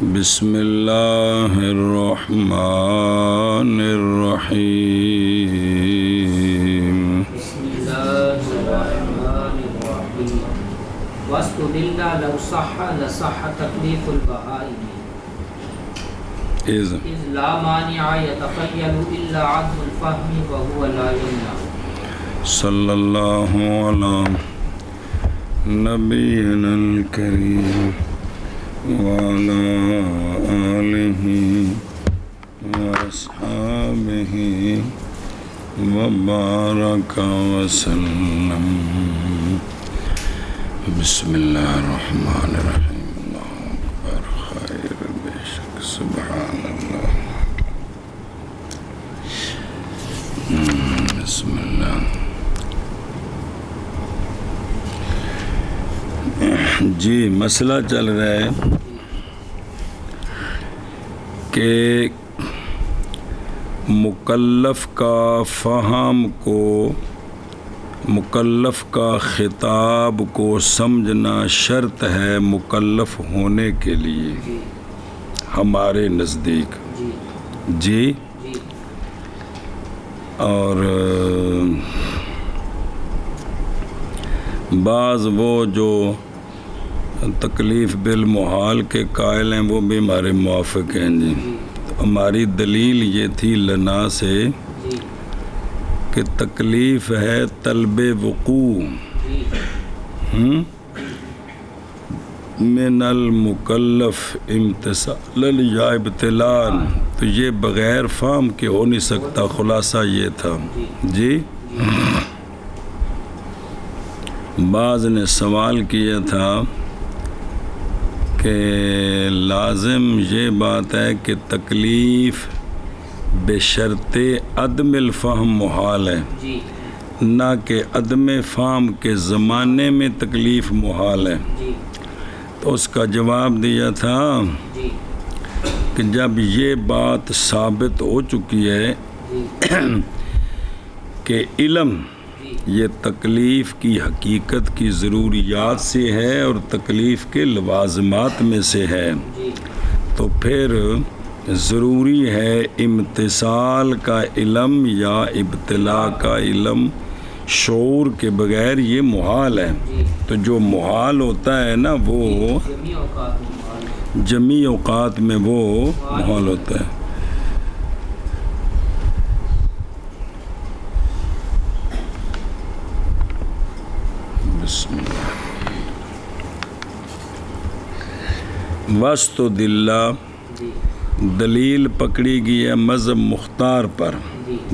بسم اللہ الرحمن الرحیم بسم اللہ الرحمن الرحیم واستدل لو صح لصح تکلیف البہائم اذ اذ لا مانع يتخيل الا عدم الفهم وهو لا يمنع صلی اللہ علی نبینا الکریم وعلى آلہ واصحابہ وبارک وسلم. بسم اللہ الرحمن الرحیم. اللہ اکبر خیر بے شک سبحان اللہ. بسم اللہ. جی مسئلہ چل رہا ہے کہ مکلف کا فہم کو، مکلف کا خطاب کو سمجھنا شرط ہے مکلف ہونے کے لیے ہمارے نزدیک. جی اور بعض وہ جو تکلیف بالمحال کے قائل ہیں وہ بھی ہمارے موافق ہیں. جی ہماری دلیل یہ تھی لنا سے کہ تکلیف ہے طلب وقوع من المکلف امتثالا یا ابتلاء، تو یہ بغیر فہم کے ہو نہیں سکتا. خلاصہ یہ تھا. جی بعض نے سوال کیا تھا کہ لازم یہ بات ہے کہ تکلیف بشرط عدم الفہم محال ہے، نہ کہ عدم فہم کے زمانے میں تکلیف محال ہے. تو اس کا جواب دیا تھا کہ جب یہ بات ثابت ہو چکی ہے کہ علم یہ تکلیف کی حقیقت کی ضروریات سے ہے اور تکلیف کے لوازمات میں سے ہے، تو پھر ضروری ہے امتثال کا علم یا ابتلاء کا علم. شعور کے بغیر یہ محال ہے. تو جو محال ہوتا ہے نا وہ جمیع اوقات میں وہ محال ہوتا ہے. واستدل دلیل پکڑی گئی ہے مذہب مختار پر.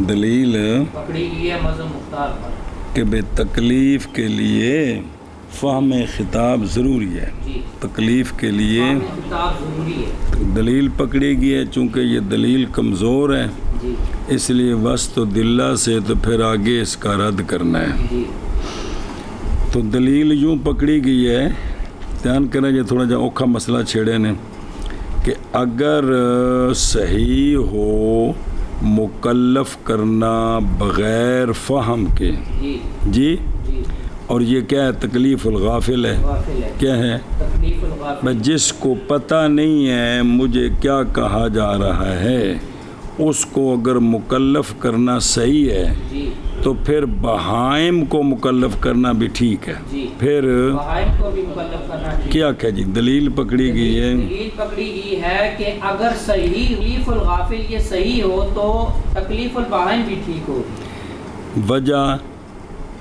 دلیل پکڑی گئی ہے مذہب مختار پر کہ بے تکلیف کے لیے فہم خطاب ضروری ہے. تکلیف کے لیے خطاب ضروری ہے. دلیل پکڑی گئی ہے. چونکہ یہ دلیل کمزور ہے اس لیے واستدل سے تو پھر آگے اس کا رد کرنا ہے. تو دلیل یوں پکڑی گئی ہے، دھیان کریں یہ تھوڑا جا اوکھا مسئلہ چھیڑے نے، کہ اگر صحیح ہو مکلف کرنا بغیر فہم کے، جی اور یہ کیا ہے؟ تکلیف الغافل ہے. کیا ہے؟ تکلیف الغافل. جس کو پتہ نہیں ہے مجھے کیا کہا جا رہا ہے اس کو اگر مکلف کرنا صحیح ہے تو پھر بہائم کو مکلف کرنا بھی ٹھیک ہے. پھر بہائم کو بھی مکلف کرنا ٹھیک. کیا کہ جی دلیل پکڑی گئی ہے. دلیل پکڑی گئی ہے کہ اگر صحیح تکلیف الغافل یہ صحیح ہو تو تکلیف البہائم بھی ٹھیک ہوگی. وجہ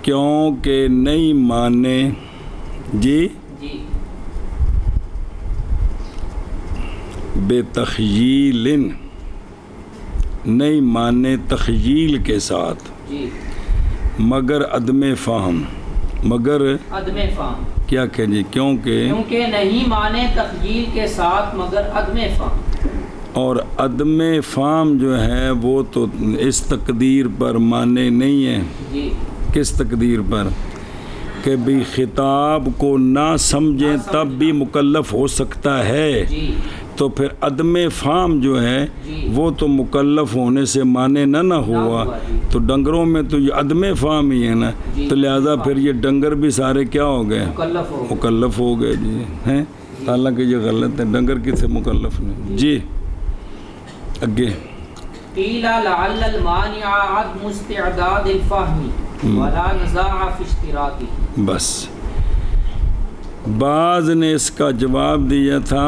کیوں کہ نہیں مانے جی بے تخییل، نہیں مانے تخییل کے ساتھ، مگر عدم فہم، مگر عدم فہم. کیا کہ جی کیونکہ نہیں مانے تخییل کے ساتھ مگر عدم فہم. اور عدم فہم جو ہے وہ تو اس تقدیر پر مانے نہیں ہے. کس تقدیر پر؟ کہ بھی خطاب کو نہ سمجھیں تب بھی مکلف ہو سکتا ہے. تو پھر عدم فہم جو ہے وہ تو مکلف ہونے سے مانے نہ ہوا. تو ڈنگروں میں تو یہ عدم فہم ہی ہے نا، تو لہذا پھر یہ ڈنگر بھی سارے کیا ہو گئے؟ مکلف ہو گئے. جی ہیں حالانکہ یہ غلط ہے، ڈنگر کسے مکلف نہیں. جی اگے قیل لعل المانع عدم استعداد الفهم ولا نزاع فی اشتراطه. بس بعض نے اس کا جواب دیا تھا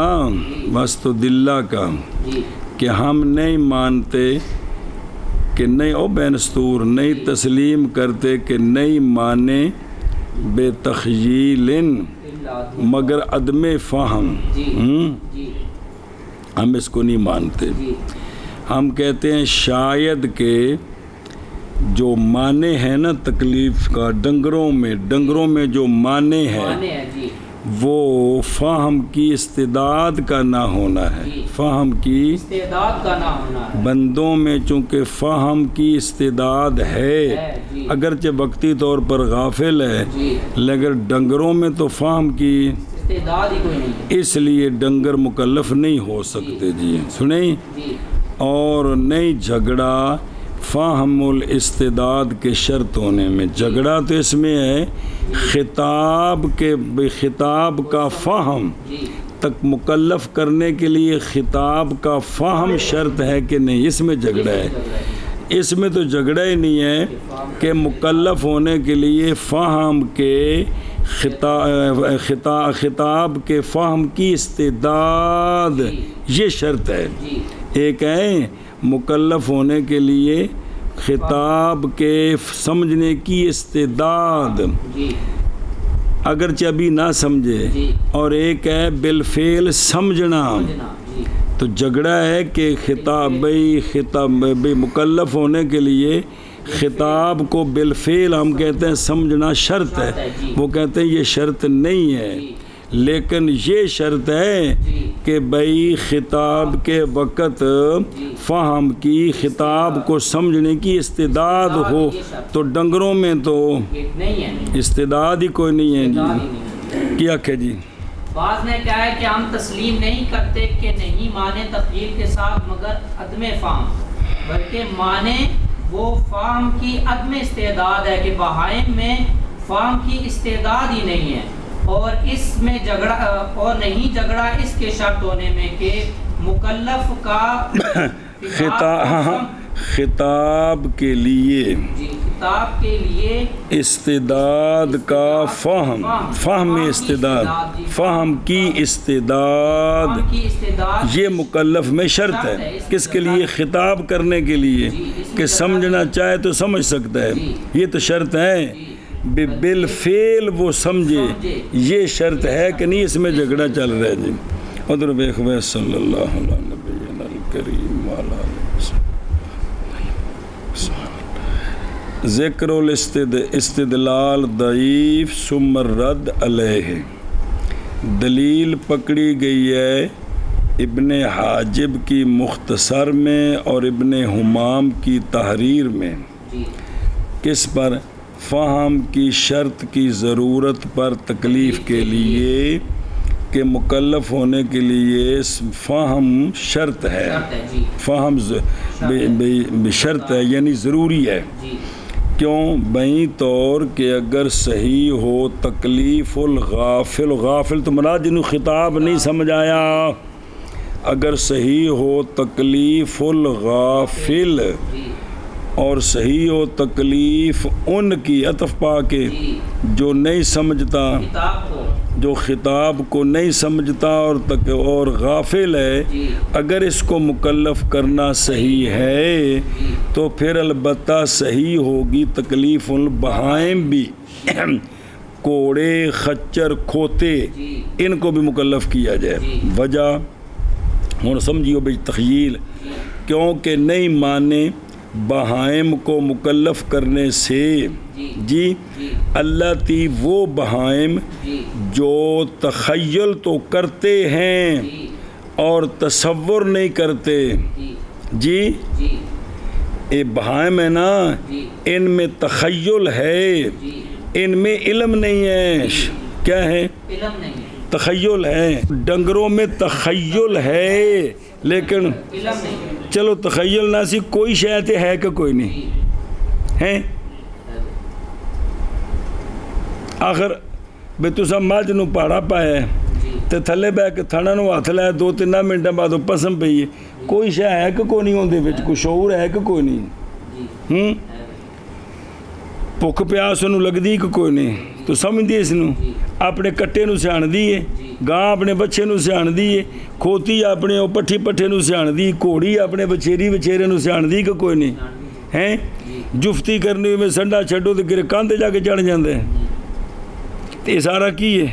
مستدلہ کا جی کہ ہم نہیں مانتے کہ نہیں او بینستور نہیں تسلیم کرتے کہ نہیں مانے بے تخییل مگر عدم فہم. جی ہم اس کو نہیں مانتے. جی ہم کہتے ہیں شاید کہ جو معنی ہے نا تکلیف کا ڈنگروں میں جو معنی ہے مانے ہے جی وہ فہم کی استعداد کا نہ ہونا ہے. جی. فہم کی استعداد کا نہ ہونا ہے. بندوں میں چونکہ فہم کی استعداد ہے جی اگرچہ وقتی طور پر غافل ہے جی لیکن ڈنگروں میں تو فہم کی استعداد ہی کوئی نہیں ہے. اس لیے ڈنگر مکلف نہیں ہو سکتے. جی سنیں. جی اور نہیں جھگڑا فہم الاستعداد کے شرط ہونے میں. جھگڑا تو اس میں ہے خطاب کا فہم جی تک مکلف کرنے کے لیے خطاب کا فہم شرط ہے کہ نہیں، اس میں جھگڑا ہے. اس میں تو جھگڑا ہی نہیں ہے کہ مکلف ہونے کے لیے فہم کے خطاب کے فہم کی استعداد یہ شرط ہے. جی ایک ہے مکلف ہونے کے لیے خطاب کے سمجھنے کی استعداد جی اگرچہ ابھی نہ سمجھے، جی اور ایک ہے بالفعل سمجھنا. جی تو جھگڑا ہے کہ خطاب بھئی مکلف ہونے کے لیے خطاب کو بالفعل ہم کہتے ہیں سمجھنا شرط ہے. وہ کہتے ہیں یہ شرط نہیں ہے، لیکن یہ شرط ہے کہ بھئی خطاب کے وقت فہم کی خطاب کو سمجھنے کی استعداد ہو. تو ڈنگروں میں تو نہیں ہے، استعداد ہی کوئی نہیں ہے. جی کیا کہ جی بعض نے کہا ہے کہ ہم تسلیم نہیں کرتے کہ نہیں مانے تخیل کے ساتھ مگر عدم فہم، بلکہ مانے وہ فہم کی عدم استعداد ہے کہ بہائم میں فہم کی استعداد ہی نہیں ہے. اور اس میں جھگڑا اور نہیں جھگڑا اس کے شرط ہونے میں کہ مکلف کا خطاب کے لیے جی خطاب کے لیے استعداد کا فہم کی استعداد یہ مکلف میں شرط ہے. کس کے لیے؟ خطاب کرنے کے لیے کہ سمجھنا چاہے تو سمجھ سکتا ہے. یہ تو شرط ہے بالفعل وہ سمجھے. یہ شرط ہے کہ نہیں؟ اس میں جھگڑا چل رہا ہے. جی ادھر بیخوے صلی اللہ علیہ نبینا الکریم وعلی ذکر الاستدلال ضعیف ثم الرد علیہ. دلیل پکڑی گئی ہے ابن حاجب کی مختصر میں اور ابن حمام کی تحریر میں. کس پر؟ فہم کی شرط کی ضرورت پر تکلیف کے لیے کہ مکلف ہونے کے لیے فہم شرط ہے. فہم شرط ہے یعنی ضروری ہے. کیوں؟ بئی طور کہ اگر صحیح ہو تکلیف الغافل، غافل تو مراد جنہوں خطاب نہیں سمجھ آیا، اگر صحیح ہو تکلیف الغافل اور صحیح ہو تکلیف ان کی عطف پا کے جو نہیں سمجھتا، جو خطاب کو نہیں سمجھتا اور غافل ہے، اگر اس کو مکلف کرنا صحیح ہے تو پھر البتہ صحیح ہوگی تکلیف البہائم بھی. کوڑے، خچر، کھوتے ان کو بھی مکلف کیا جائے. وجہ ہوں سمجھیو بھئی تخیل، کیونکہ نہیں مانے بہائم کو مکلف کرنے سے جی اللہ تی وہ بہائم جو تخیل تو کرتے ہیں اور تصور نہیں کرتے. جی یہ بہائم ہے نا، ان میں تخیل ہے، ان میں علم نہیں ہے. کیا ہے؟ تخیل ہے. ڈنگروں میں تخیل ہے لیکن چلو تخیل نہ سی کوئی شاید ہے کہ کوئی نہیں ہے. آخر بے تو سب ماج نو پاڑا پایا ہے ਤੇ ਥੱਲੇ ਬਹਿ ਕੇ ਥਣਾ ਨੂੰ ਹੱਥ ਲਾਇਆ 2-3 ਮਿੰਟਾਂ ਬਾਅਦ ਉਹ ਪਸਮ ਪਈ ਹੈ ਕੋਈ ਸ਼ੈ ਹੈ ਕਿ ਕੋਈ ਨਹੀਂ ਉਹਦੇ ਵਿੱਚ ਕੋਈ ਸ਼ਊਰ ਹੈ ਕਿ ਕੋਈ ਨਹੀਂ ਭੁੱਖ ਪਿਆਸ ਉਹਨੂੰ ਲੱਗਦੀ ਕਿ ਕੋਈ ਨਹੀਂ ਤੂੰ ਸਮਝਦੀ ਇਸ ਨੂੰ ਆਪਣੇ ਕੱਟੇ ਨੂੰ ਸਿਆਣਦੀ ਏ ਗਾਂ ਆਪਣੇ ਬੱਚੇ ਨੂੰ ਸਿਆਣਦੀ ਏ ਖੋਤੀ ਆਪਣੇ ਉਹ ਪੱਠੀ ਪੱਠੇ ਨੂੰ ਸਿਆਣਦੀ ਘੋੜੀ ਆਪਣੇ ਵਿਚੇਰੇ ਨੂੰ ਸਿਆਣਦੀ ਕਿ ਕੋਈ ਨਹੀਂ ਹੈ ਜੁਫਤੀ ਕਰਨੀ ਹੋਵੇ ਸੰਡਾ ਛੱਡੋ ਤੇ ਗਿਰ ਕੰਧ ਜਾ ਕੇ ਚੜ ਜਾਂਦਾ ਹੈ ਤੇ ਇਹ ਸਾਰਾ ਕੀ ਹੈ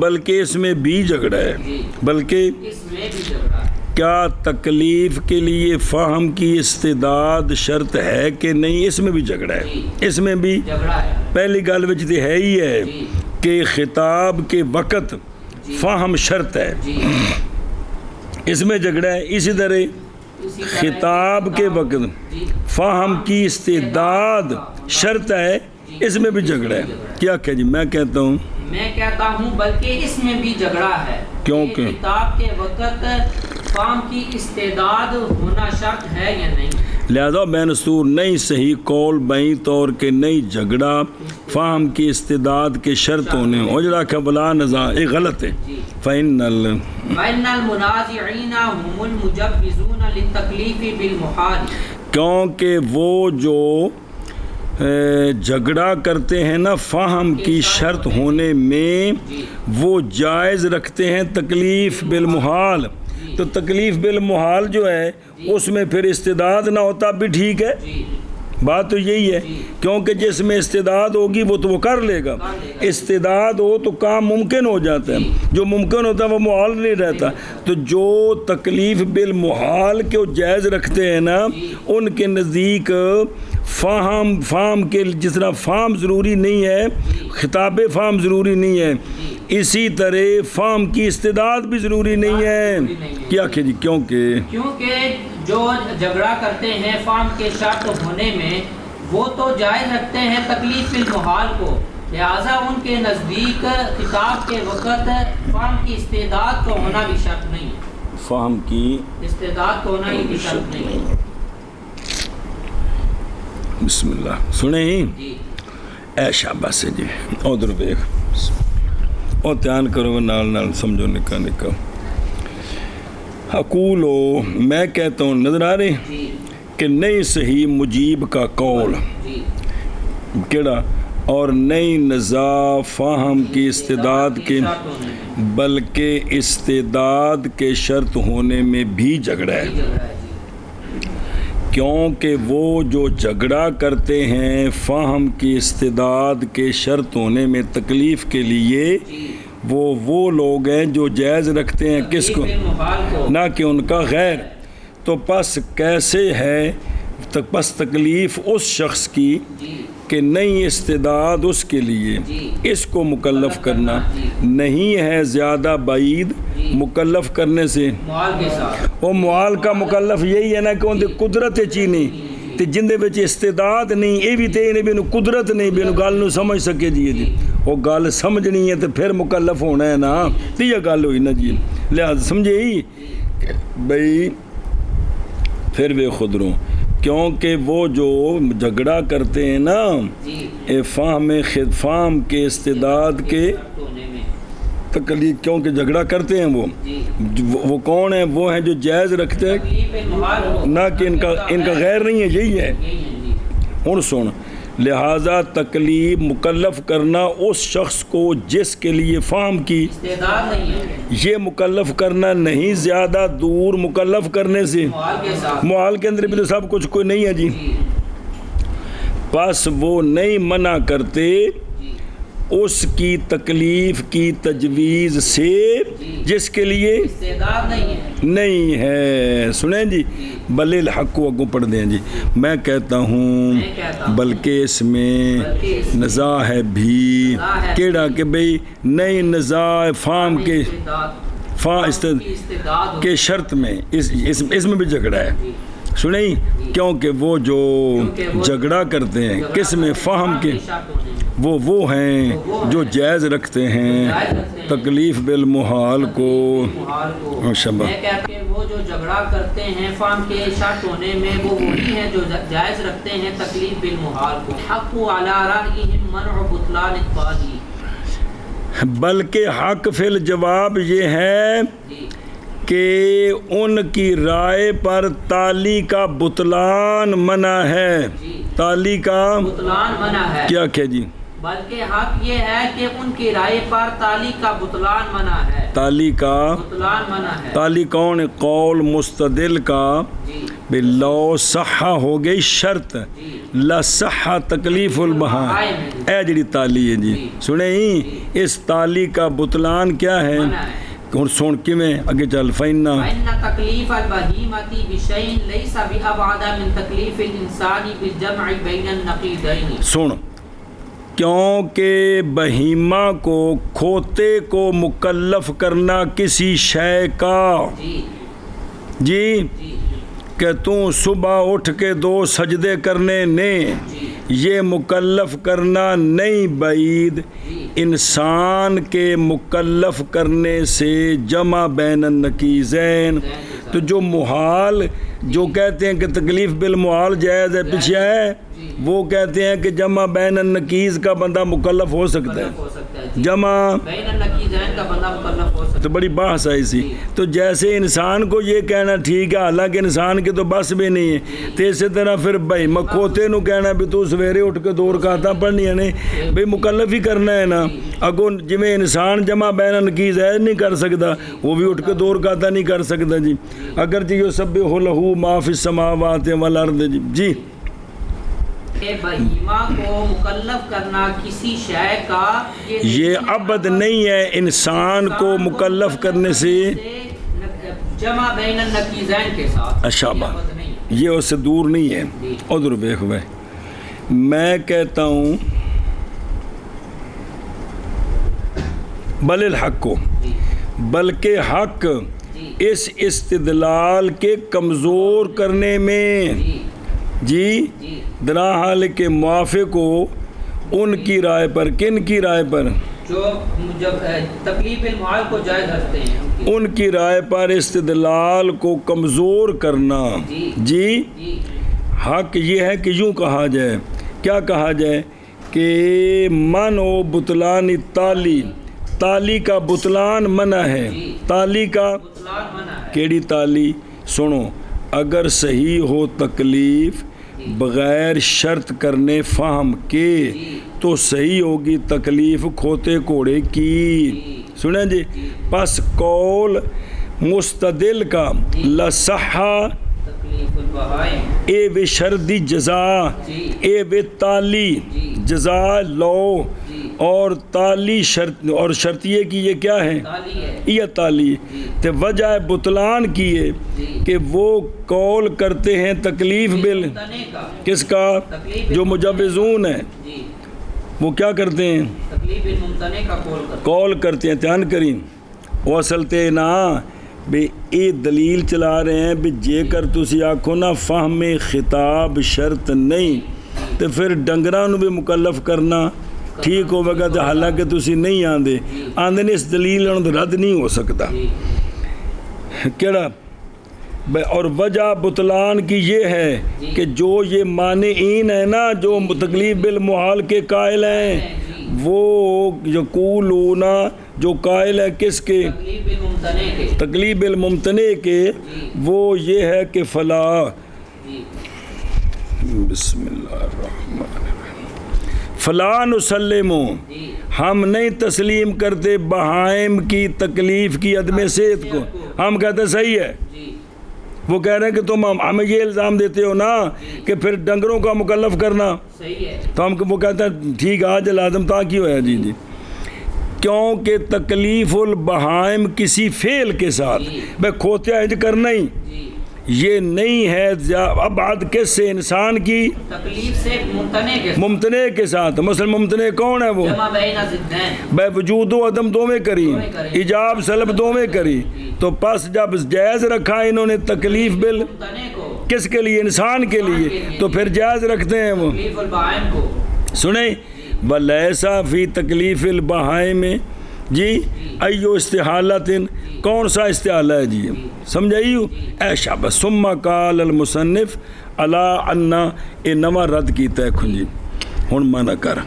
بلکہ اس میں بھی جھگڑا ہے، جی بلکہ اس میں بھی جھگڑا ہے۔ کیا تکلیف کے لیے فہم کی استعداد شرط ہے کہ نہیں، اس میں بھی جھگڑا ہے، اس میں بھی جھگڑا ہے پہلی گل وچ تے ہے ہی ہے جی کہ خطاب کے وقت فہم شرط ہے، جی اس میں جھگڑا ہے۔ اسی طرح اسی طرح خطاب کے وقت جی فہم کی استعداد شرط ہے، اس میں بھی جھگڑا ہے۔ کیا کہ جی میں کہتا ہوں میں کہتا ہوں بلکہ اس میں بھی جھگڑا ہے، کیونکہ کہ خطاب کے وقت فہم کی استعداد ہونا شرط ہے یا نہیں۔ لہذا بین سور نہیں صحیح قول بیں طور کے نہیں جھگڑا فہم کی استعداد کے شرط ہونے اجڑا کا بلا نزاع یہ غلط ہے۔ جی فإن وَإِنَّ الْمُنَازِعِينَ هُمُ الْمُجَوِّزُونَ لِلتَّكْلِيفِ بِالْمُحَالِ، کیونکہ وہ جو جھگڑا کرتے ہیں نا فہم کی شرط ہونے میں، وہ جائز رکھتے ہیں تکلیف بالمحال، تو تکلیف بالمحال جو ہے اس میں پھر استعداد نہ ہوتا بھی ٹھیک ہے، جی بات تو یہی ہے، کیونکہ جس میں استعداد ہوگی وہ تو وہ کر لے گا، استعداد ہو تو کام ممکن ہو جاتا ہے، جو ممکن ہوتا ہے وہ محال نہیں رہتا۔ تو جو تکلیف بالمحال کے جائز رکھتے ہیں نا ان کے نزدیک فہم کے جس طرح فہم ضروری نہیں ہے، خطاب فہم ضروری نہیں ہے، اسی طرح فہم کی استعداد بھی ضروری نہیں ہے۔ کیا کہ جی کیونکہ جو جھگڑا کرتے ہیں فہم کے شرط ہونے میں وہ تو جائز رکھتے ہیں تکلیف بالمحال کو، لہٰذا ان کے نزدیک خطاب کے وقت فہم کی استعداد کو ہونا بھی شرط نہیں ہے، فہم کی استعداد کو ہونا ہی بھی شرط نہیں ہے۔ بسم اللہ سنیں ہی جی اے شاباش جی ادھر دیکھ اور دھیان کرو نال نال سمجھو نکا نکا اقولو میں کہتا ہوں نظر آ رہے جی کہ نہیں صحیح مجیب کا قول جی کیڑا اور نئی نزاع فہم کی استعداد کے شرط ہونے میں بلکہ استعداد کے شرط ہونے میں بھی جھگڑا ہے، بھی جھگڑا ہے۔ کیونکہ وہ جو جھگڑا کرتے ہیں فہم کی استعداد کے شرط ہونے میں تکلیف کے لیے، وہ لوگ ہیں جو جائز رکھتے ہیں کس کو، نہ کہ ان کا غیر۔ تو پس کیسے ہے پس تکلیف اس شخص کی کہ نئی استعداد اس کے لیے اس کو مکلف کرنا نہیں ہے زیادہ بعید مکلف کرنے سے۔ وہ موال کا مکلف یہی ہے نا کہ ان کی قدرت چی نہیں تے جن دے وچ استعداد نہیں، یہ بھی تے انہیں بھی قدرت نہیں بھی گل نو سمجھ سکے جی وہ گل سمجھنی ہے تو پھر مکلف ہونا ہے نا، تو یہ گل ہوئی نا جی، لہذا سمجھے ہی بھئی پھر بے خود رو، کیونکہ وہ جو جھگڑا کرتے ہیں نا فہم کے استعداد کے تکلیف، کیونکہ جھگڑا کرتے ہیں وہ کون ہیں، وہ ہیں جو جائز رکھتے ہیں نہ کہ ان کا غیر نہیں ہے، یہی ہے۔ اور سن لہذا تکلیف مکلف کرنا اس شخص کو جس کے لیے فہم کی یہ مکلف کرنا نہیں زیادہ دور مکلف کرنے سے، محال کے اندر بھی تو سب کچھ کوئی نہیں ہے جی، پس وہ نہیں منع کرتے اس کی تکلیف کی تجویز سے جس کے لیے نہیں ہے۔ سنیں جی بل الحق کو اگوں پڑھ دیں جی، میں کہتا ہوں بلکہ اس میں نزاع ہے بھی، کیڑا کہ بھئی نئی نزاع فہم کے شرط میں اس میں بھی جھگڑا ہے۔ سنیں کیونکہ وہ جو جھگڑا کرتے ہیں کس میں فہم کے، وہ ہیں جو جائز رکھتے ہیں تکلیف بالمحال کو۔ وہ جو جھگڑا کرتے ہیں فہم کے شرط ہونے میں وہ وہی ہیں جو جائز رکھتے ہیں تکلیف بالمحال کو۔ حق علی رأیہم منع بطلان الطاغی، بلکہ حق فی الجواب یہ ہے کہ ان کی رائے پر تالی کا بطلان منع ہے، تالی کا بطلان منع ہے، کیا کہ جی بلکہ حق یہ ہے کہ ان کی رائے پر تالی کا بطلان منع ہے، تالی کا بطلان منع ہے۔ تالی کون؟ قول مستدل کا بے لو صحا ہو گئی شرط لا صحا تکلیف البہائم اے جڑی تالی ہے جی سنیں ہی اس تالی کا بطلان کیا ہے اور سن کیویں اگے چل فینا تکلیف البہیمتی بشیء لیس بابعد من تکلیف الانسان بالجمع بین النقیضین سن کیونکہ بہیمہ کو کھوتے کو مکلف کرنا کسی شے کا جی کہ تو صبح اٹھ کے 2 سجدے کرنے نے یہ مکلف کرنا نہیں بعید انسان کے مکلف کرنے سے جمع بین النقیضین تو جو محال جو کہتے ہیں کہ تکلیف بالمحال جائز ہے پیچھے ہے وہ کہتے ہیں کہ جمع بین النقیض کا بندہ مکلف ہو سکتا ہے جمع بین النقیضین کا بندہ مکلف ہو سکتا ہے تو بڑی بحث آئی سی تو جیسے انسان کو یہ کہنا ٹھیک ہے حالانکہ انسان کی تو بس بھی نہیں ہے تو اسی طرح پھر بھائی مکھوتے نو کہنا بھی تو سویرے اٹھ کے 2 رکعتاں پڑھنی ہے نہیں بھائی مکلف ہی کرنا ہے نا اگوں جویں انسان جمع بین النقیض ہے نہیں کر سکتا وہ بھی اٹھ کے 2 رکعتاں نہیں کر سکتا جی اگر جی یسبح لہ ما فی السماوات والارض جی بہیمہ کو مکلف کرنا کسی شے کا یہ ابد نہیں ہے انسان کو مکلف کرنے سے جمع بین النقیضین کے ساتھ اشابہ یہ اس سے دور نہیں ہے ادھر دیکھ بھائی میں کہتا ہوں بل الحق کو بلکہ حق اس استدلال کے کمزور کرنے میں جی درا حال کے موافق ہو ان کی رائے پر کن کی رائے پر جو تکلیف المحال کو جائز رکھتے ہیں ان کی رائے پر استدلال کو کمزور کرنا جی حق یہ ہے کہ یوں کہا جائے کیا کہا جائے کہ من و بطلان تالی کا بطلان منع ہے تالی کا کیڑی تالی سنو اگر صحیح ہو تکلیف بغیر شرط کرنے فہم کے تو صحیح ہوگی تکلیف کھوتے کوڑے کی سنیں جی پس قول مستدل کا لصحا اے وے شردی جزا اے وے تالی جزا لو اور تالی شرط اور شرطیے کی یہ کیا ہے یہ تالی تے وجہ بطلان کی ہے کہ وہ قول کرتے ہیں تکلیف بل کس کا جو مجوزون ہیں وہ کیا کرتے ہیں قول کرتے ہیں دھیان کریں وہ اصل تے نا بے اے دلیل چلا رہے ہیں بھی جے کر تسی آکھو نا فہم خطاب شرط نہیں تو پھر ڈنگراں نو بھی مکلف کرنا ٹھیک ہوگا تو حالانکہ تسی نہیں آندے نے اس دلیل رد نہیں ہو سکتا کیڑا اور وجہ بطلان کی یہ ہے کہ جو یہ مانعین ہے نا جو تکلیف بالمحال کے قائل ہیں وہ یقولون جو قائل ہے کس کے تکلیف بالممتنع کے وہ یہ ہے کہ فلا بسم اللہ الرحمن الرحیم فلا نسلمو ہم نہیں تسلیم کرتے بہائم کی تکلیف کی عدم صحت کو ہم کہتے صحیح ہے وہ کہہ رہے ہیں کہ تم ہمیں یہ الزام دیتے ہو نا کہ پھر ڈنگروں کا مکلف کرنا تو ہم وہ کہتے ہیں ٹھیک آج لازم تا کی ہوا جی جی کیونکہ تکلیف البہائم کسی فعل کے ساتھ بھائی کھوتے ہیں کرنا ہی یہ نہیں ہے ابعد کس سے انسان کی تکلیف سے ممتنع کے ساتھ مثلا ممتنع کون ہے وہ بے وجود و عدم دو میں کری ایجاب سلب دو میں کری تو پس جب جائز رکھا انہوں نے تکلیف بل کس کے لیے انسان کے لیے تو پھر جائز رکھتے ہیں وہ سنیں ولیسا فی تکلیف البہائم جی ایو استحالت کون سا استحالہ ہے جی سمجھائیو اے شابہ ثم قال المصنف علا انا اے نما رد کیتا ہے کھنجی ہن منع کر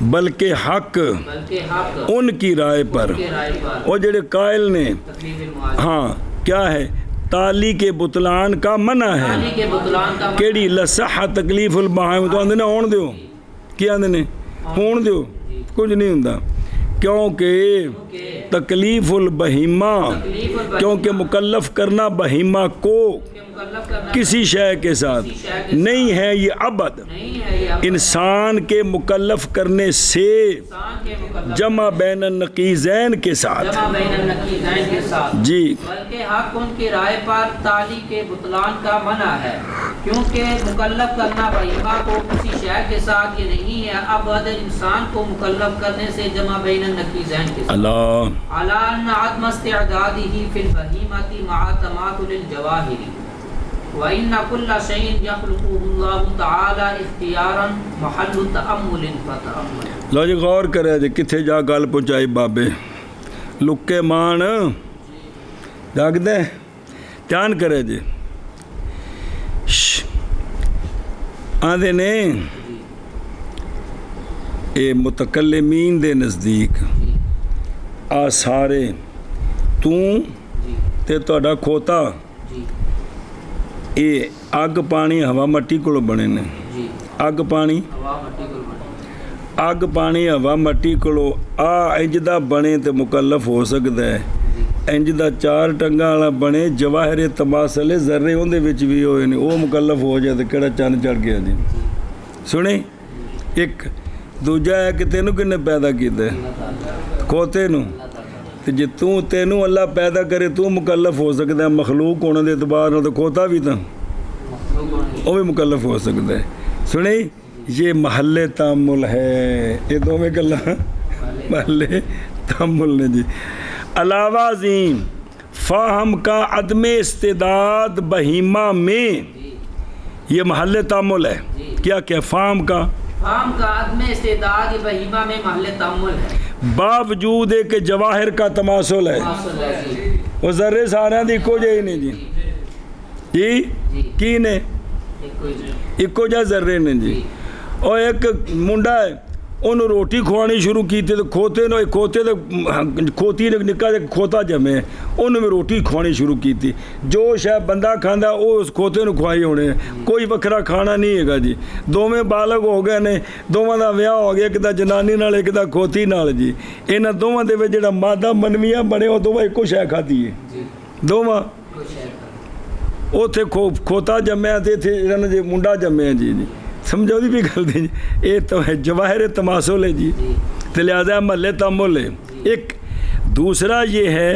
بلکہ حق ان کی رائے پر وہ جڑے قائل نے ہاں کیا ہے تالی کے بطلان کا منع ہے کیڑی لصح تکلیف البہائم تو آندے نے ہون دیو کی آندے نے ہون دیو کچھ نہیں ہوندا کیونکہ تکلیف البہیمہ کیونکہ مکلف کرنا بہیمہ کو کسی شے کے ساتھ نہیں ہے یہ ابد انسان کے مکلف کرنے سے جمع بین النقیزین کے ساتھ جی بلکہ حق ان کی رائے پر تعلیق کے بطلان کا منع ہے کیونکہ مکلف کرنا بہیمہ کو کسی شے کے ساتھ یہ نہیں ہے ابد انسان کو مکلف کرنے سے جمع بین النقیزین کے ساتھ اللہ علی ان عدم استعدادہ فی البہیمۃ مع تماثل الجواہر وَإِنَّ كُلَّ شَيْءٍ يَخْلُقُهُ اللَّهُ تَعَالَى اِخْتِيَارًا مَحَلُّ تَأَمُّلٍ فَتَأَمُّلٍ لو جی غور کرے جی کتھے جا گل پہنچائی بابے لکے مان جاگ دے دھیان کرے جی آدھے نے اے متکلمین دے نزدیک آ سارے تے تہاڈا کھوتا اے اگ پانی ہوا مٹی کو بنے نے اگ پانی ہوا مٹی کو انج دا بنے تے مکلف ہو سکتا ہے انج دا چار ٹنگا والا بنے جواہر تماثل ذرے اندے وچ بھی ہوئے نے وہ مکلف ہو جائے تے کیڑا چند چڑھ گیا جی سنے ایک دوجا ہے کہ تینوں کنے پیدا کیتا ہے کھوتے نو تے جے تینوں اللہ پیدا کرے تو مکلف ہو سکتا ہے مخلوق ہونے دے اعتبار نال تے کھوتا بھی تا وہ بھی مکلف ہو سکتا ہے سنے یہ محل تامل ہے یہ دو میں کلا محل تامل نے جی علاوہ عظیم فاہم کا عدم استعداد بہیمہ میں یہ محل تامل ہے کیا کیا فاہم کا عدم استعداد بہیمہ میں محل تامل ہے باوجود ہے کہ جواہر کا تماثل ہے وہ ذرے سارے دی کو جائی نہیں جی جی کی نے ایکو جا ذرے نے جی اور ایک منڈا ہے انہوں روٹی کھوانی شروع کی تھی تو کھوتی نے نکا جا کھوتا جمے انہوں میں روٹی کھوانی شروع کی تھی جو شاید بندہ کھاندہ وہ اس کھوتے نے کھوائی ہونے کوئی وکھرا کھانا نہیں ہے گا جی دو میں بالغ ہو گئے نے دوواں دا ویاہ ہو گیا ایک دا جنانی نال ایک دا کھوتی نال جی انہاں دوواں دے وچ جڑا مادہ منویاں بنے وہ دوواں ایکو شے کھاتی ہے دوواں اوتھے کھوتا جمیا تے تھے انہاں جے منڈا جمیا جی جی سمجھو دی بھی گل دی جی یہ تو ہے جواہر تماثل ہے جی تو لہذا محل تامل ہے ایک دوسرا یہ ہے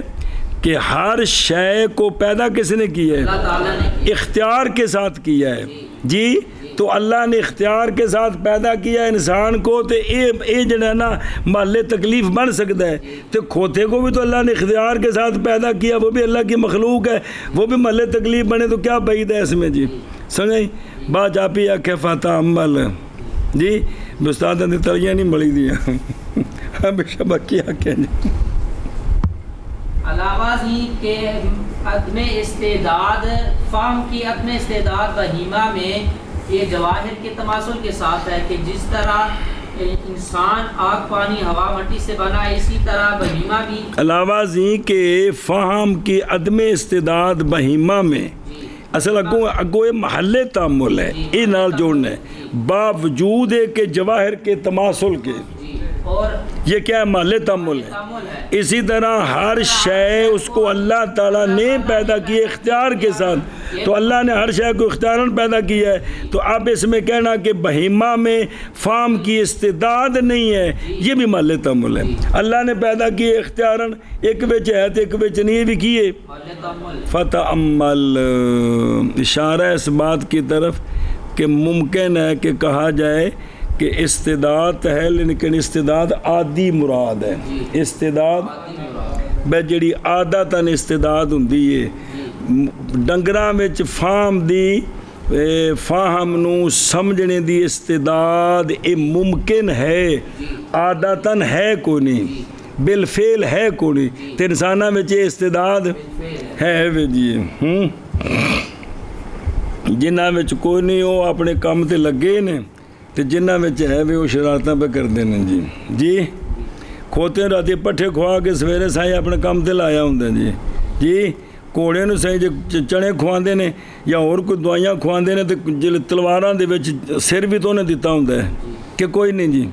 کہ ہر شے کو پیدا کس نے کیا ہے اختیار کے ساتھ کیا ہے جی تو اللہ نے اختیار کے ساتھ پیدا کیا انسان کو تو اے جڑا نا محل تکلیف بن سکتا ہے تو کھوتے کو بھی تو اللہ نے اختیار کے ساتھ پیدا کیا وہ بھی اللہ کی مخلوق ہے وہ بھی محل تکلیف بنے تو کیا بعید ہے اس میں جی سمجھیں با چاپی آکھے فاتح عمل جی بستادہ دی تلیاں نہیں ملی دیا ہمیشہ باقی آکھے جی علاوہ ہی کہ عدم استعداد فہم کی عدم استعداد بہیمہ میں یہ جواہر کے تماثل کے ساتھ ہے کہ جس طرح انسان آگ پانی ہوا مٹی سے بنا اسی طرح بہیمہ بھی علاوہ ازیں کہ فہم کی عدم استعداد بہیمہ میں اصل اگو محل تامل ہے یہ نال جوڑنا ہے باوجود ہے کہ جواہر کے تماثل کے یہ کیا ہے محل تامل ہے اسی طرح ہر شے اس کو اللہ تعالیٰ نے پیدا کی اختیار کے ساتھ تو اللہ نے ہر شے کو اختیاراً پیدا کیا ہے تو اب اس میں کہنا کہ بہیمہ میں فام کی استعداد نہیں ہے یہ بھی محل تامل ہے اللہ نے پیدا کیے اختیاراً ایک وچ ہے تو ایک وچ نہیں بھی کیے فتعمل اشارہ اس بات کی طرف کہ ممکن ہے کہ کہا جائے کہ استعداد ہے لیکن استعداد عادی مراد ہے استعداد بے جڑی عادتاً استعداد ہوندی ہے ڈنگراں وچ فہم دی فاہم نو سمجھنے دی استعداد اے ممکن ہے عادتاً ہے کوئی نہیں بالفعل ہے کوئی نہیں تے انساناں وچ استعداد ہے وے جی جنہاں وچ کوئی نہیں وہ اپنے کام تے لگے نے تے جنہاں وچ ہے وے وہ شرارتاں پہ کردے نے جی جی کھوتے راتی پٹھے کھوا کے سویرے سائیں اپنے کام تے لایا ہوندا جی جی کوڑے نو سائیں چنے کھواندے نے یا اور کوئی دوائیاں کھواندے نے تے جل تلواراں دے وچ سر بھی تو انہیں دتا ہوندا ہے کہ کوئی نہیں جی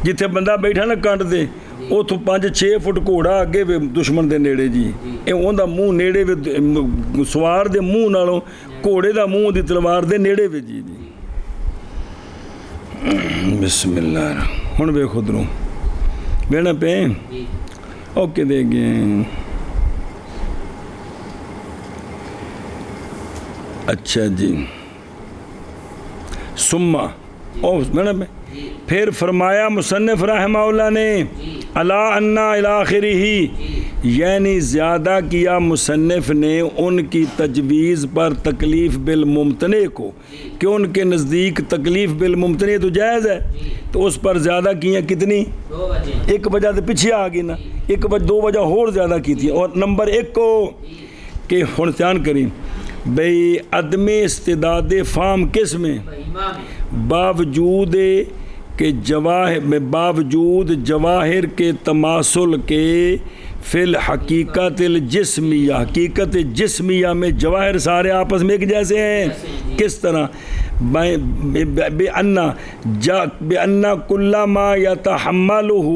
جتھے بندہ بیٹھا نا کنڈ دے ਉੱਥੋਂ 5-6 ਫੁੱਟ ਘੋੜਾ ਅੱਗੇ ਵੇ ਦੁਸ਼ਮਣ ਦੇ ਨੇੜੇ ਜੀ, ਇਹ ਉਹਦਾ ਮੂੰਹ ਨੇੜੇ ਵੇ, ਸਵਾਰ ਦੇ ਮੂੰਹ ਨਾਲੋਂ ਘੋੜੇ ਦਾ ਮੂੰਹ ਦੀ ਤਲਵਾਰ ਦੇ ਨੇੜੇ ਵੇ ਜੀ। ਬਿਸਮਿਲ੍ਲਾ। ਹੁਣ ਵੇਖੋ ਉਧਰੋਂ ਵੇਣਾ ਪਏ ਓਕੇ ਦੇ ਗਏ। اچھا جی ثم پھر فرمایا مصنف رحمہ اللہ نے الا انا الاخری ہی، یعنی زیادہ کیا مصنف نے ان کی تجویز پر تکلیف بالممتنع کو، کہ ان کے نزدیک تکلیف بالممتنع تو جائز ہے، تو اس پر زیادہ کیا کتنی؟ 1 وجہ تو پیچھے آ گئی نا، 2 وجہ اور زیادہ کی تھی۔ اور نمبر 1 کو کہ ہنسان کریں بھئی عدم استعداد فام کس میں؟ باوجود کہ باوجود جواہر کے تماثل کے فی الحقیقت الجسمیہ، حقیقت جسمیہ میں جواہر سارے آپس میں ایک جیسے ہیں۔ کس طرح؟ بِأَنَّ كُلَّ مَا يَتَحَمَّلُهُ،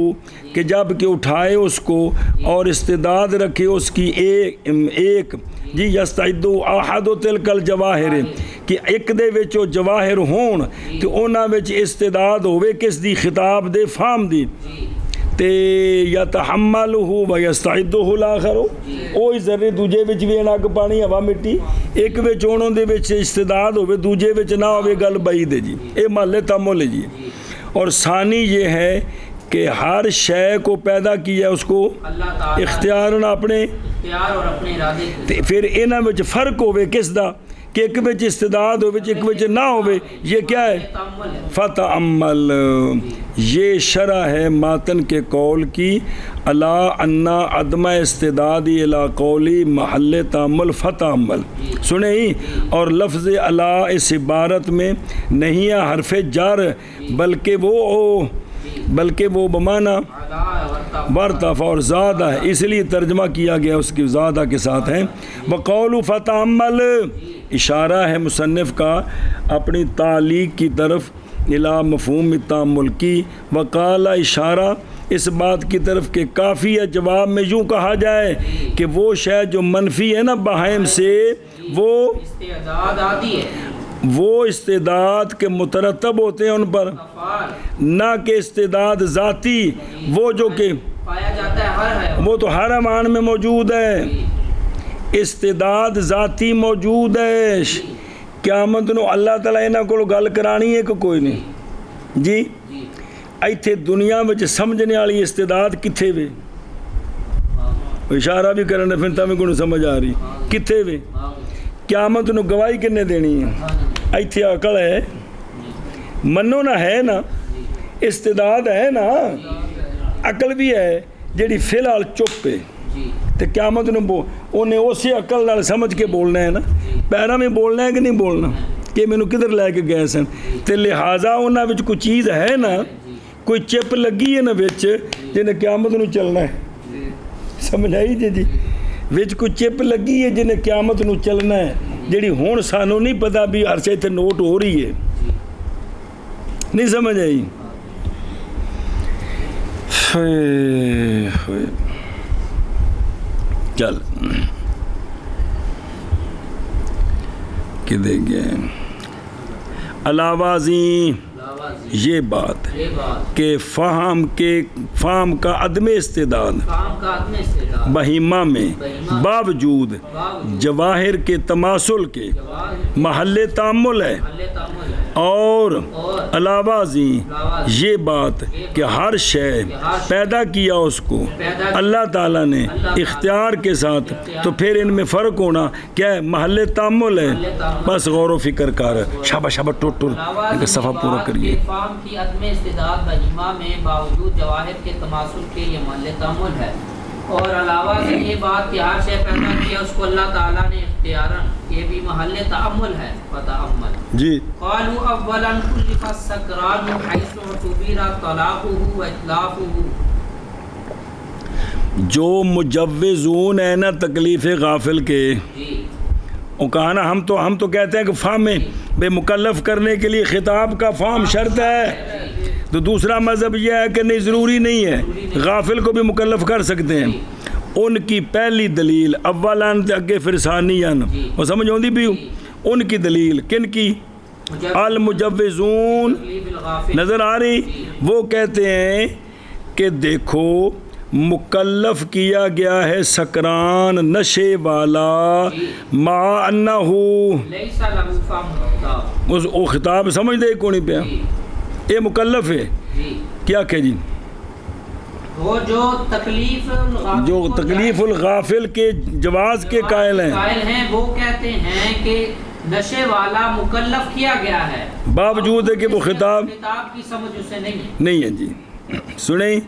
کہ جب کہ اٹھائے اس کو اور استعداد رکھے اس کی ایک جی یستعدو احد تلک الجواہر، کہ ایک دے وچ جواہر ہون کہ انہاں وچ استعداد ہوئے کس دی؟ خطاب دے، فام دی، تے یتحملہ و یستعدہ الاخر، اوہی ذرے دوجے وچ بھی اگ پانی ہوا مٹی، ایک وچ انہاں دے وچ استعداد ہوئے دوجے وچ نہ ہوئے، گل بعید ہے جی، اے محل تامل ہے جی۔ اور ثانی یہ ہے کہ ہر شے کو پیدا کیا اس کو اختیار اپنے اور اپنے ارادے، پھر انہاں وچ فرق ہوئے کس دا؟ کہ ایک وچ استعداد ہوئے ایک وچ نہ ہوئے، یہ کیا ہے؟ فتعمل۔ یہ شرح ہے ماتن کے قول کی الا انا عدم استعدادی الا قولی محل تعمل فتعمل، سنیں ہی۔ اور لفظ الا اس عبارت میں نہیں ہے حرف جر، بلکہ وہ بمانا ورتفع اور زیادہ ہے، اس لیے ترجمہ کیا گیا اس کی زیادہ کے ساتھ ہے۔ وقول فتعمل اشارہ ہے مصنف کا اپنی تعلیق کی طرف الی مفہوم تعمل کی، وقال اشارہ اس بات کی طرف کہ کافی ہے جواب میں یوں کہا جائے کہ وہ شے جو منفی ہے نا بہائم سے، وہ استعداد عادی ہے، وہ استعداد کے مترتب ہوتے ہیں ان پر، نہ کہ استعداد ذاتی، وہ جو کہ پایا جاتا ہے ہر ہے، وہ تو ہر امان میں موجود ہے، استعداد ذاتی موجود ہے۔ قیامت نو اللہ تعالیٰ انہاں کو گل کرانی ہے کہ کوئی نہیں جی؟ ایتھے دنیا میں سمجھنے والی استعداد کتھے وے؟ اشارہ بھی کرنے پھر تمہیں کو سمجھ آ رہی کتھے وے؟ قیامت نو گواہی کنے دینی ہے؟ ایتھے عقل ہے، منو نہ ہے نا، استعداد ہے نا، عقل بھی ہے جیڑی فی الحال چپ ہے، تے قیامت نو انہیں اسی عقل نال سمجھ کے بولنا ہے نا، پیروں میں بولنا ہے کہ نہیں بولنا کہ مینوں کدھر لے کے گئے سن، تے لہٰذا انہاں وچ کوئی چیز ہے نا، کوئی چپ لگی ہے نا وچ جنہیں قیامت نو چلنا ہے، سمجھ آئی جی؟ وچ کوئی چپ لگی ہے جنہیں قیامت نو چلنا ہے، جیڑی ہون سانوں نہیں پتا بھی ہر شے تے نوٹ ہو رہی ہے، نہیں سمجھ آئی؟ چل کہ دے گئے علاوہ ازیں یہ بات کہ فہم کا عدم استعداد بہیمہ میں باوجود جواہر کے تماثل کے محل تعمل ہے، اور علاوہ ازیں یہ بات کہ ہر شے پیدا کیا اس کو اللہ تعالیٰ نے اختیار کے ساتھ، تو پھر ان میں فرق ہونا کیا ہے؟ محل تعمل ہے۔ بس غور و فکر کر، شاباش ٹوٹ ان کا صفحہ پورا کریے۔ فام کی عدم استعداد بہیمہ میں باوجود جواہر کے تماثل کے یہ محل تعمل ہے، اور علاوہ سے یہ بات کہ ہر شے پیدا کیا اس کو اللہ تعالیٰ نے اختیاراً، یہ بھی محل تعمل ہے، فتعمل جی۔ قالوا اولا کلف السکران حیث اعتبر طلاقه و اطلاقه، جو مجوزون ہیں نا تکلیف غافل کے، وہ کہا نا ہم تو کہتے ہیں کہ فام میں بے مکلف کرنے کے لیے خطاب کا فام شرط ہے، تو دوسرا مذہب یہ ہے کہ نہیں ضروری نہیں ہے, غافل کو بھی مکلف کر سکتے ہیں. ان کی پہلی دلیل اولاً اگے پھر ثانیاً, وہ سمجھ آتی بھی ان کی دلیل کن کی؟ المجوزون, نظر آ رہی؟ وہ کہتے ہیں کہ دیکھو مکلف کیا گیا ہے سکران نشے والا مع انہو, اس خطاب سمجھ دے کونی پہ یہ مکلف ہے کیا کہ جی وہ جو تکلیف الغافل کے جواز کے قائل ہیں وہ کہتے ہیں کہ نشے والا مکلف کیا گیا ہے, باوجود ہے کہ وہ خطاب کی سمجھ اسے نہیں ہے. جی سنیں,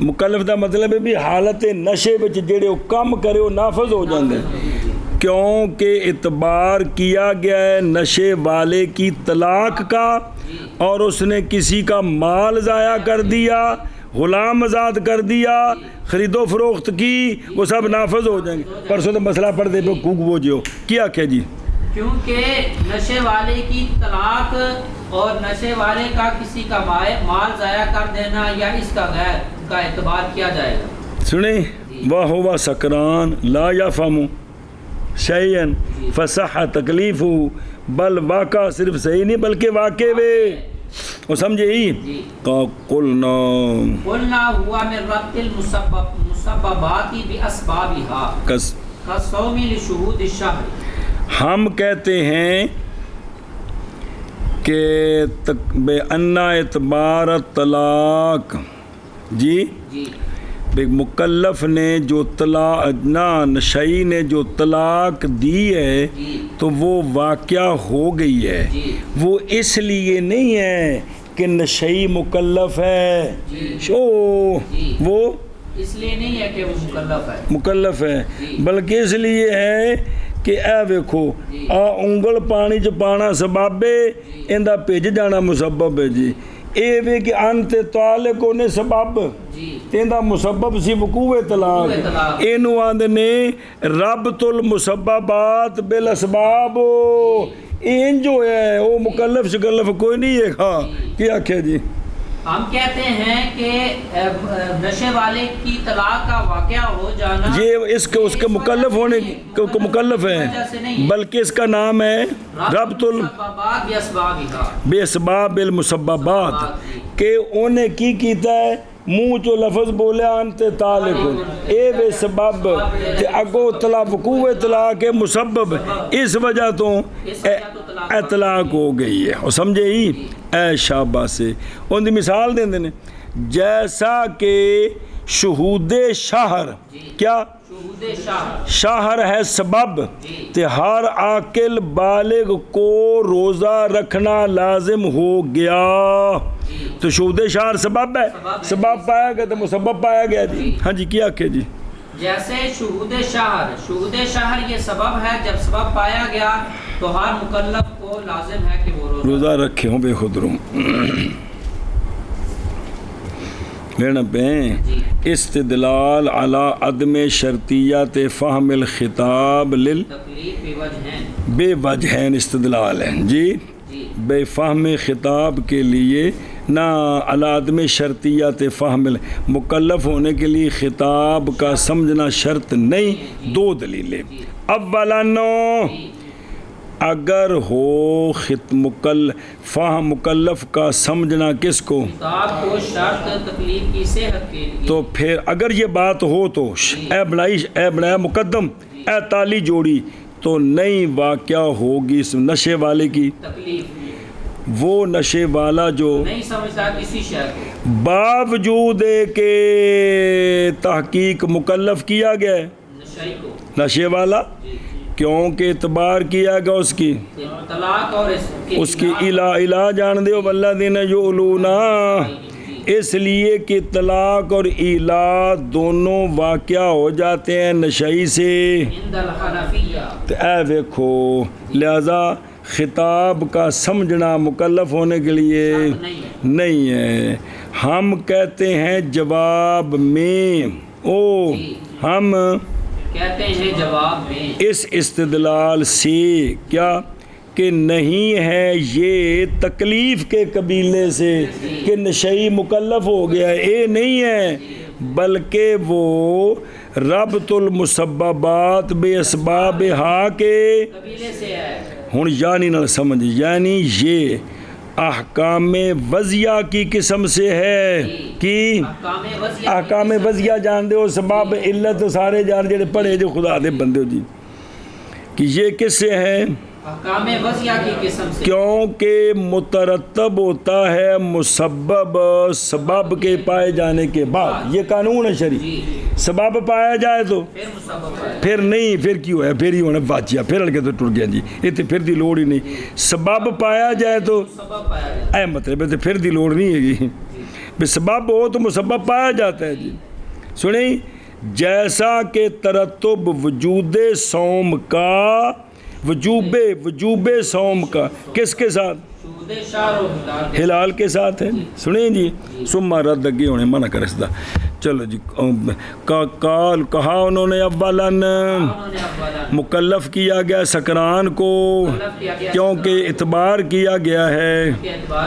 مکلف دا مطلب ہے بھی حالت نشے وچ جڑے وہ کم کرے وہ نافذ ہو جاندے, کیونکہ اعتبار کیا گیا ہے نشے والے کی طلاق کا, اور اس نے کسی کا مال ضائع کر دیا, غلام آزاد کر دیا, خرید و فروخت کی, وہ سب نافذ ہو جائیں گے. پرسوں تو مسئلہ پڑھ دے پہ کوک وہ جو کیا کہ جی کیونکہ نشے والے کی طلاق اور نشے والے کا کسی کا مال ضائع کر دینا یا اس کا غیر کا اعتبار کیا جائے گا. سنیں, وَهُوَ سکران لا يفهم شيئا فصح تکلیف, بل واقع صرف صحیح نہیں بلکہ واقع وے, وہ سمجھے ہی قلنا ہوا من ربط المسببات باسبابها كالصوم لشهود الشهر. ہم کہتے ہیں کہ بے انا اعتبار طلاق جی بے مکلف نے جو طلاق نشئی نے جو طلاق دی ہے تو وہ واقعہ ہو گئی ہے, وہ اس لیے نہیں ہے کہ نشئی مکلف ہے, وہ اس لیے نہیں ہے کہ وہ مکلف ہے بلکہ اس لیے ہے کہ اے ویکھو آ انگل پانی چ پانا سبب ہے, ایندا بھج جانا مسبب ہے. جی اے وے کہ انت طالق نے سبب ایندا مسبب سی وقوع طلاق, اینو آندے نے ربط المسببات بالاسباب. این جو ہے وہ مکلف شکلف کوئی نہیں ہے. ہاں کیا کہ جی ہم کہتے ہیں کہ نشے والے کی طلاق کا واقعہ ہو جانا یہ اس کے مکلف ہونے کو مکلف ہے, بلکہ اس کا نام ہے ربط بے اسباب المسببات, کہ انہیں کی کیتا ہے منہ چو لفظ بولے انت طالق اے بے سبب تے اگو طلاق وقوع طلاق مسبب, اس وجہ تو اطلاق ہو گئی ہے. اور سمجھے ہی اے شابہ سے ان دی مثال دیں دینے جیسا کہ شہود شہر, کیا شہر ہے سبب, تے ہر عاقل بالغ کو روزہ رکھنا لازم ہو گیا. تو شہود شہر سبب ہے, سبب پایا گیا تو مسبب پایا گیا. جی ہاں جی کیا کہ جی جیسے شہود شہر یہ سبب ہے, جب سبب پایا گیا تو ہر مکلف کو لازم ہے کہ وہ روزہ رکھے ہوں بے خود روں لینا پہ استدلال علی عدم شرطیت فہم الخطاب بے وجہین استدلال ہے. جی بے فہم خطاب کے لیے نہ علی عدم شرطیت فہم مکلف ہونے کے لیے خطاب کا سمجھنا شرط نہیں. دو دلیلیں. اولاً اگر ہو فہم مکلف کا سمجھنا کس کو تو پھر اگر یہ بات ہو تو اے بنایا مقدم اے تالی جوڑی تو نہیں واقعہ ہوگی اس نشے والے کی. وہ نشے والا جو نہیں سمجھتا کسی شے کو, باوجود کہ تحقیق مکلف کیا گیا ہے نشے والا, کیونکہ اعتبار کیا گیا اس کی طلاق اور اس کی الہ جان دے والذین یؤلونا, اس لیے کہ طلاق اور الہ دونوں واقعہ ہو جاتے ہیں نشئی سے. تو اے دیکھو لہذا خطاب کا سمجھنا مکلف ہونے کے لیے نہیں ہے. ہم کہتے ہیں جواب میں ہم کہتے ہیں جواب میں اس استدلال سے کیا کہ نہیں ہے یہ تکلیف کے قبیلے سے کہ نشئی مکلف ہو گیا ہے، یہ نہیں ہے، بلکہ وہ ربط المسببات بے اسباب ہا کے قبیلے سے ہے۔ ہن یعنی نہ سمجھ، یعنی یہ احکام وضعیہ کی قسم سے ہے کہ احکام وضعیہ جان دے ہو، سبب علت سارے جان جڑے پڑھے جو خدا دے بندے ہو جی، کہ یہ کس سے ہے؟ احکام وضعیہ کی قسم سے، کیونکہ مترتب ہوتا ہے مسبب سبب کے پائے جانے کے بعد، یہ قانون ہے شرعی، سبب پایا جائے تو پھر مسبب ہے، پھر نہیں، پھر کیوں ہے، پھر ہی ہونا واجیہ، پھر اڑ کے تو ٹر گیا جی، اتنے پھر دی لوڑ ہی نہیں، سبب پایا جائے تو سبب پایا جائے، اے مطلب ہے پھر دی لوڑ نہیں ہے گی، بے سبب ہو تو مسبب پایا جاتا ہے جی۔ سنیں، جیسا کہ ترتب وجود صوم کا، وجوب صوم کا کس کے ساتھ؟ شہود شہر و ہلال، ہلال کے ساتھ ہے۔ سنیں جی، ثم رد اگے ہونے منع کر اس دا، چلو جی، کال کہا انہوں نے اولاً مکلف کیا گیا سکران کو، کیونکہ اعتبار کیا گیا ہے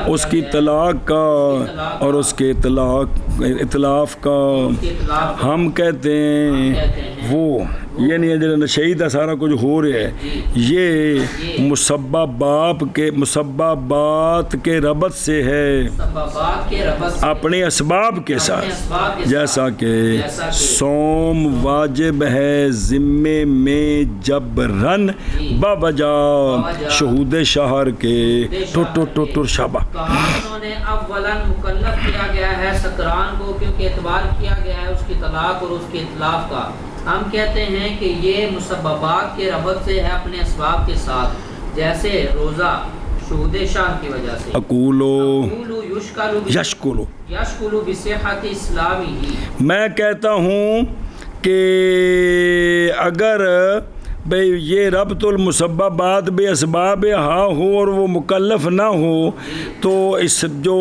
اس کی طلاق کا اور اس کے اطلاف کا۔ ہم کہتے ہیں وہ یعنی جو نشید سارا کچھ ہو رہا ہے یہ مسببات کے ربط سے ہے اپنے اسباب کے ساتھ، جیسا کہ صوم واجب ہے ذمے میں جبرن بوجہ شہود شہر کے ٹر شابہ۔ انہوں نے اولاً مکلف کیا گیا ہے سکران کو، کیونکہ اعتبار کیا گیا ہے اس کی طلاق اور اس کے اطلاف کا۔ ہم کہتے ہیں کہ یہ مسببات کے ربط سے ہے اپنے اسباب کے ساتھ، جیسے روزہ شہود شاہ کی وجہ سے، یشکلو بصحت اسلامی، میں کہتا ہوں کہ اگر بھئی یہ ربط المسببات بے اسباب ہا ہو اور وہ مکلف نہ ہو تو اس جو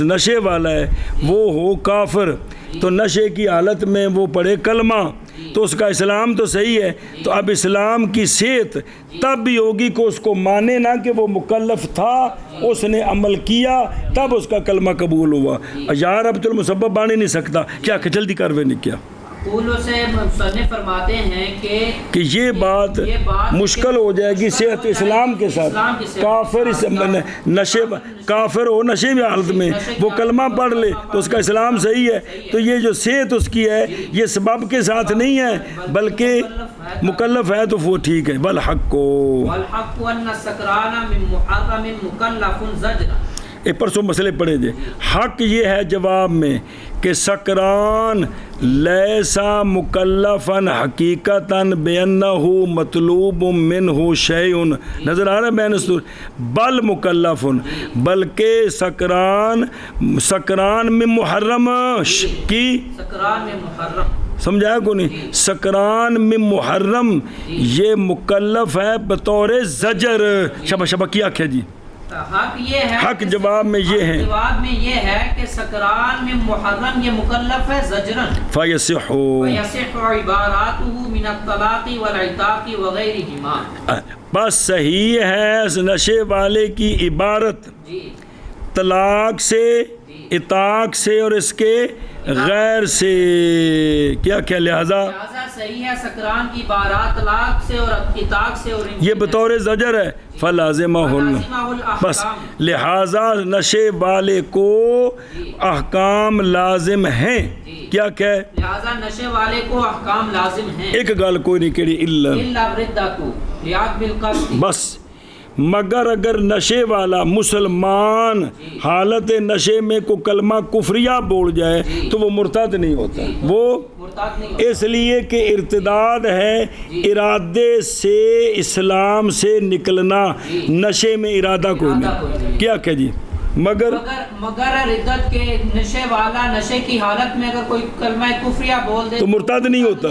نشے والا ہے وہ ہو کافر، تو نشے کی حالت میں وہ پڑھے کلمہ تو اس کا اسلام تو صحیح ہے، تو اب اسلام کی صحت تب بھی ہوگی کہ اس کو مانے نہ کہ وہ مکلف تھا، اس نے عمل کیا تب اس کا کلمہ قبول ہوا۔ یا ربط المسبب بانے نہیں سکتا، کیا کہ جلدی کروے نہیں کیا؟ قولوں سے مصنف فرماتے ہیں کہ یہ بات مشکل ہو جائے گی صحت اسلام کے ساتھ، کافر ہو نشے میں حالت میں وہ کلمہ پڑھ لے تو اس کا اسلام صحیح ہے، تو یہ جو صحت اس کی ہے یہ سبب کے ساتھ نہیں ہے بلکہ مکلف ہے تو وہ ٹھیک ہے۔ والحق ان السکران من محرم مکلف زجرا، پرسوں مسئلے پڑھے جے، حق یہ ہے جواب میں کہ سکران لیسا مکلفن حقیقتاً بینہ مطلوب منہ شیئن، نظر آ رہا ہے بین سور، بل مکلفن، بلکہ سکران میں محرم کی، سکران میں محرم سمجھایا کو نہیں، سکران میں محرم یہ مکلف ہے بطور زجر۔ شبہ کیا کیا جی؟ حق یہ ہے، حق جواب میں یہ ہے، جواب میں یہ ہے کہ سکران میں محرم یہ مکلف ہے زجرن، فیصح عباراته من الطلاق والعتاق وغیرہما، بس صحیح ہے اس نشے والے کی عبارت طلاق سے، عتاق سے اور اس کے غیر سے، کیا کیا لہذا صحیح ہے سکران کی بارات طلاق سے اور عتاق سے، اور یہ بطور زجر ہے، فلازمہ بس لہذا نشے والے کو احکام لازم ہیں، کیا کہ لہذا نشے والے کو احکام لازم ہیں، ایک گل کوئی نہیں کہڑی الا ردتو لیاق بالقصد، بس مگر اگر نشے والا مسلمان حالت نشے میں کو کلمہ کفریہ بول جائے تو وہ مرتد نہیں ہوتا، وہ اس لیے کہ ارتداد ہے ارادے سے اسلام سے نکلنا، نشے میں ارادہ کوئی نہیں، کیا کہ جی مگر ردت کے نشے والا نشے کی حالت میں اگر کوئی کلمہ کفریہ بول دے تو مرتد نہیں ہوتا،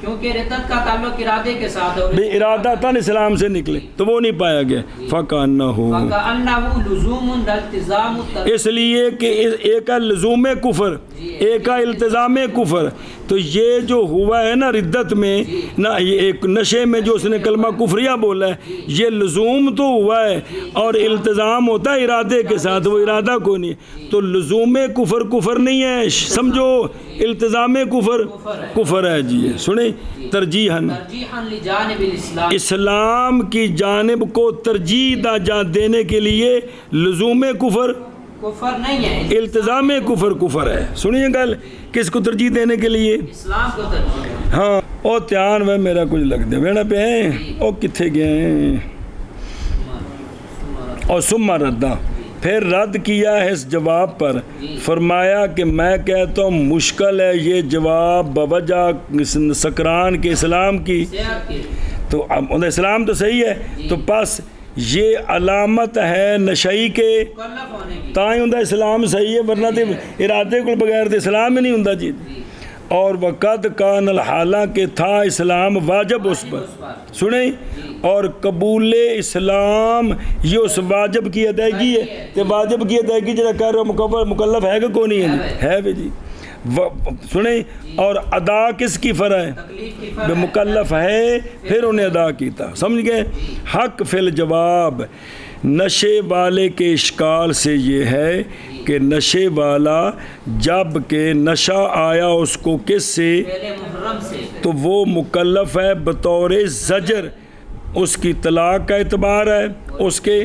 کیونکہ ردت کا تعلق ارادے کے ساتھ ہے، بے ارادہ تن اسلام سے نکلے تو وہ نہیں پایا گیا، فَكَأَنَّهُ لزوم التزام، اس لیے کہ ایک لزوم کفر ایک کا التزام کفر. تو یہ جو ہوا ہے نا ردت میں نہ، یہ ایک نشے میں جو اس نے کلمہ کفریہ بولا ہے، یہ لزوم تو ہوا ہے، اور التزام ہوتا ہے ارادے کے ساتھ، وہ ارادہ کو نہیں. تو لزوم کفر کفر نہیں ہے، سمجھو، التزام کفر کفر ہے. جی سنیں، ترجیحاً لجانب الاسلام، اسلام کی جانب کو ترجیح دینے کے لیے لزوم کفر کفر نہیں ہے، التزام کفر کفر ہے. سنیے گل، کس کو ترجیح دینے کے لیے؟ اسلام کو ترجیح. ہاں، او دھیان میں میرا کچھ لگ دے وینا پہ ہیں، او کتھے گئے ہیں؟ اور ثم ردہ، پھر رد کیا ہے اس جواب پر، فرمایا کہ میں کہتا ہوں مشکل ہے یہ جواب بوجہ سکران کے اسلام کی. تو اب اسلام تو صحیح ہے، تو پس یہ علامت ہے نشئی کے تائیں ہوں اسلام صحیح ہے، ورنہ تو ارادے کو بغیر تو اسلام ہی نہیں ہوں. جی اور وقت کان الحالہ کے تھا اسلام واجب اس پر. سنیں، اور قبول اسلام یہ اس واجب کی ادائیگی ہے. تو واجب کی ادائیگی جڑا کر رہا مکلف ہے کہ کوئی نہیں ہے بھی. جی سنیں، اور ادا کس کی فرع ہے؟ بے مکلف ہے، پھر انہیں ادا کیتا. سمجھ گئے؟ حق فی الجواب نشے والے کے اشکال سے یہ ہے کہ نشے والا جب کہ نشہ آیا اس کو کس سے؟ تو وہ مکلف ہے بطور زجر، اس کی طلاق کا اعتبار ہے اس کے،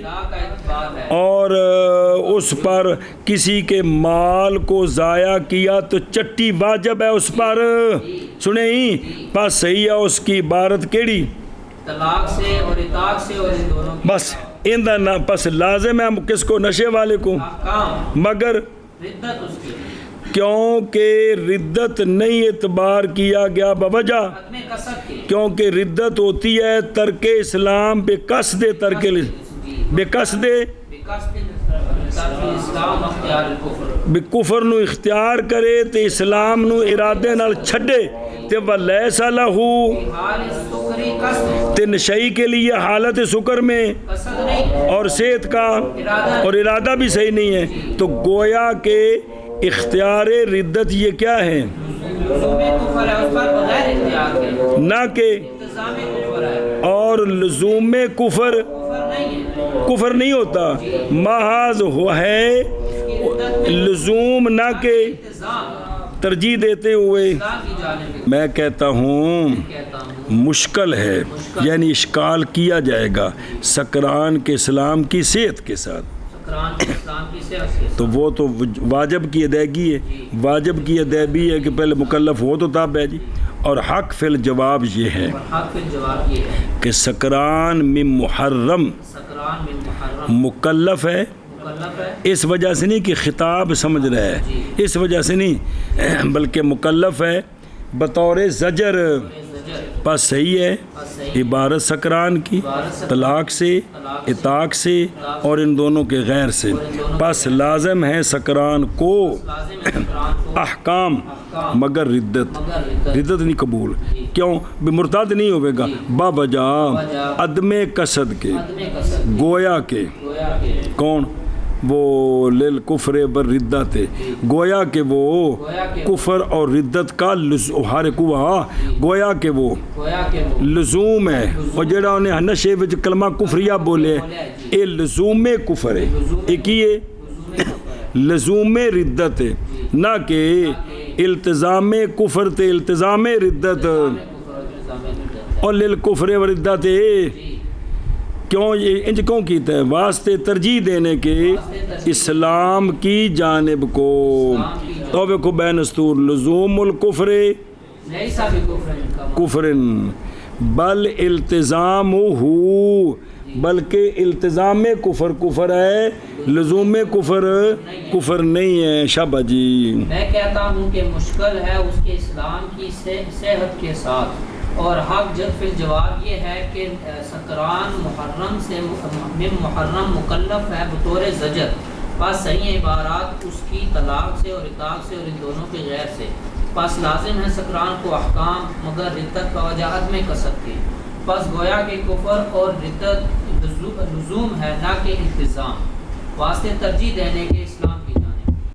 اور اس پر کسی کے مال کو ضائع کیا تو چٹی واجب ہے اس پر. سنیں ہی بس صحیح ہے. اس کی عبارت کیڑی؟ طلاق سے اور اطاق سے، اور ان دونوں بس ان دا نا پس لازم ہے کس کو؟ نشے والے کو. مگر ردت اس کی، کیونکہ ردت نہیں اعتبار کیا گیا بوجہ، کیونکہ ردت ہوتی ہے ترک اسلام بے قصد، ترک بے قصد بے کفر نو اختیار کرے تے اسلام نو ارادے نال چھڈے تے ولیس لہو تے نشئی کے لیے حالت سکر میں اور صحت کا اور ارادہ بھی صحیح نہیں ہے. تو گویا کہ اختیار ردت یہ کیا ہے؟ نہ کہ اور لزوم کفر کفر نہیں ہوتا، محض ہے لزوم نہ کہ ترجیح دیتے ہوئے. میں کہتا ہوں مشکل ہے، یعنی اشکال کیا جائے گا سکران کے اسلام کی صحت کے ساتھ. تو وہ تو واجب کی ادائیگی ہے، واجب کی ادائیگی ہے کہ پہلے مکلف ہو تو تب ہے. جی اور حق فی الجواب یہ ہے کہ سکران من محرم مکلف ہے، اس وجہ سے نہیں کہ خطاب سمجھ رہا ہے، اس وجہ سے نہیں، بلکہ مکلف ہے بطور زجر. پس صحیح ہے عبارت سکران کی، طلاق سے، اطاق سے اور ان دونوں کے غیر سے. پس لازم ہے سکران کو احکام مگر ردت نہیں قبول. کیوں؟ مرتد نہیں ہوئے گا باوجہ عدم قصد کے، گویا کے کون؟ وہ للکفر والردت، گویا کہ وہ کفر اور ردت کا گویا کہ وہ لزوم ہے. اور جڑا انہیں نشے وچ کلمہ کفریہ بولے اے لزوم کفر ہے، ایک ہی لزوم ردت ہے، نہ کہ التزام کفر تے التزام ردت. اور للکفر والردت کیوں یہ انج کیوں کیتا ہے؟ واسطے ترجیح دینے کے اسلام کی جانب کو. تو ویکھو بین استور لزوم الکفر کفر بل التزام ہو، بلکہ التزام کفر کفر ہے، لزوم کفر نہیں ہے. شابہ جی میں کہتا ہوں کہ مشکل ہے اس کے اسلام کی صحت کے ساتھ، اور حق جد فی الجواب یہ ہے کہ سکران محرم سے محرم مکلف ہے بطور زجر. پس صحیح عبارات اس کی طلاق سے اور اطاق سے اور ان دونوں کے غیر سے. پس لازم ہے سکران کو احکام مگر ردت بوجہ عدم قصد کے. پس گویا کہ کفر اور ردت لزوم ہے نہ کہ التزام. واسطے ترجیح دینے کے اسلام